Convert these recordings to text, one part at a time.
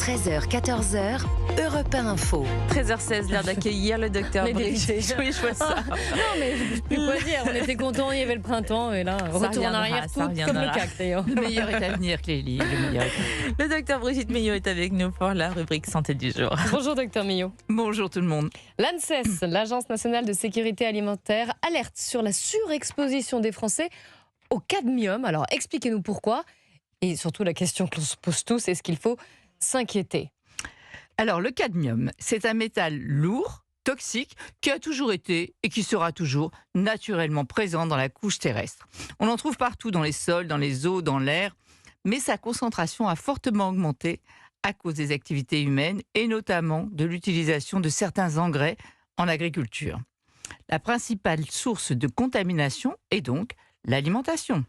13h, 14h, Europe 1 Info. 13h16, l'heure d'accueillir le docteur Brigitte. Oui, je vois ça. Non, mais je ne sais plus quoi dire. On était contents, il y avait le printemps, et là, retour en arrière, tout comme le CAC d'ailleurs. Le meilleur est à venir, Clélie. Le docteur Brigitte Millot est avec nous pour la rubrique santé du jour. Bonjour, docteur Millot. Bonjour tout le monde. L'ANSES, l'Agence nationale de sécurité alimentaire, alerte sur la surexposition des Français au cadmium. Alors, expliquez-nous pourquoi. Et surtout, la question que l'on se pose tous, est-ce qu'il faut s'inquiéter ? Alors, le cadmium, c'est un métal lourd, toxique, qui a toujours été et qui sera toujours naturellement présent dans la couche terrestre. On en trouve partout dans les sols, dans les eaux, dans l'air, mais sa concentration a fortement augmenté à cause des activités humaines et notamment de l'utilisation de certains engrais en agriculture. La principale source de contamination est donc l'alimentation.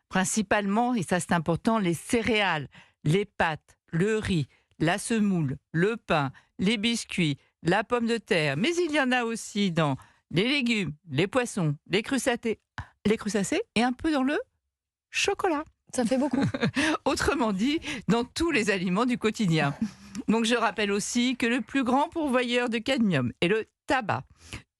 Principalement, et ça c'est important, les céréales, les pâtes, le riz, la semoule, le pain, les biscuits, la pomme de terre. Mais il y en a aussi dans les légumes, les poissons, les crustacés et un peu dans le chocolat. Ça fait beaucoup. Autrement dit, dans tous les aliments du quotidien. Donc je rappelle aussi que le plus grand pourvoyeur de cadmium est le tabac.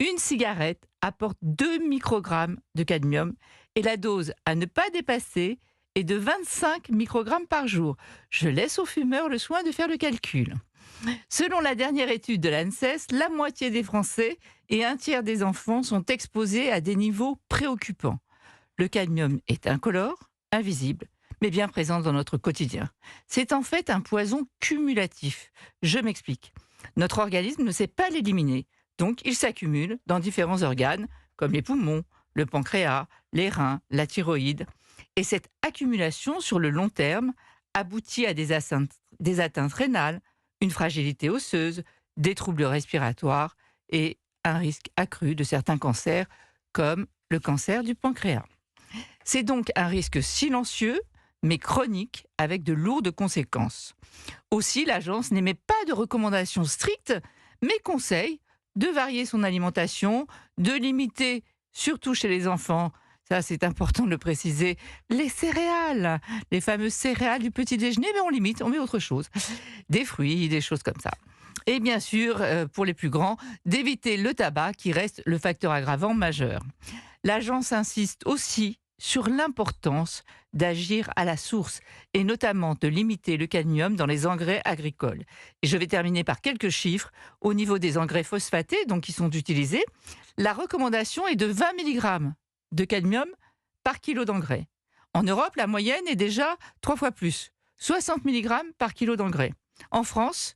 Une cigarette apporte 2 microgrammes de cadmium et la dose à ne pas dépasser est de 25 microgrammes par jour. Je laisse aux fumeurs le soin de faire le calcul. Selon la dernière étude de l'ANSES, la moitié des Français et un tiers des enfants sont exposés à des niveaux préoccupants. Le cadmium est incolore, invisible, mais bien présent dans notre quotidien. C'est en fait un poison cumulatif. Je m'explique. Notre organisme ne sait pas l'éliminer, donc il s'accumule dans différents organes, comme les poumons, le pancréas, les reins, la thyroïde. Et cette accumulation sur le long terme aboutit à des atteintes rénales, une fragilité osseuse, des troubles respiratoires et un risque accru de certains cancers, comme le cancer du pancréas. C'est donc un risque silencieux, mais chronique, avec de lourdes conséquences. Aussi, l'agence n'émet pas de recommandations strictes, mais conseille de varier son alimentation, de limiter, surtout chez les enfants, ça c'est important de le préciser, les céréales, les fameuses céréales du petit déjeuner, mais on limite, on met autre chose. Des fruits, des choses comme ça. Et bien sûr, pour les plus grands, d'éviter le tabac qui reste le facteur aggravant majeur. L'agence insiste aussi sur l'importance d'agir à la source et notamment de limiter le cadmium dans les engrais agricoles. Et je vais terminer par quelques chiffres. Au niveau des engrais phosphatés, donc qui sont utilisés, la recommandation est de 20 mg de cadmium par kilo d'engrais. En Europe, la moyenne est déjà 3 fois plus, 60 mg par kilo d'engrais. En France,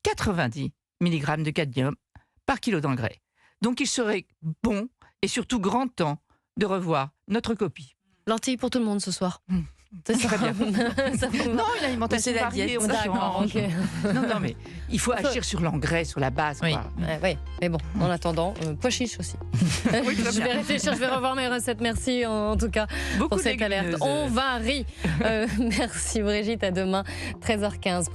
90 mg de cadmium par kilo d'engrais. Donc il serait bon et surtout grand temps de revoir notre copie. Lentilles pour tout le monde ce soir. Ça serait bien. Non, une alimentation c'est la variée, diète. on D'accord, change. ok. Non, mais il faut agir sur l'engrais, sur la base. Oui. Quoi. Ouais, mais bon, en attendant, pois chiche aussi. Oui, très Je vais bien. réfléchir, je vais revoir mes recettes. Merci en tout cas Beaucoup pour de cette alerte. légumineuses. On varie. Merci Brigitte, à demain, 13h15.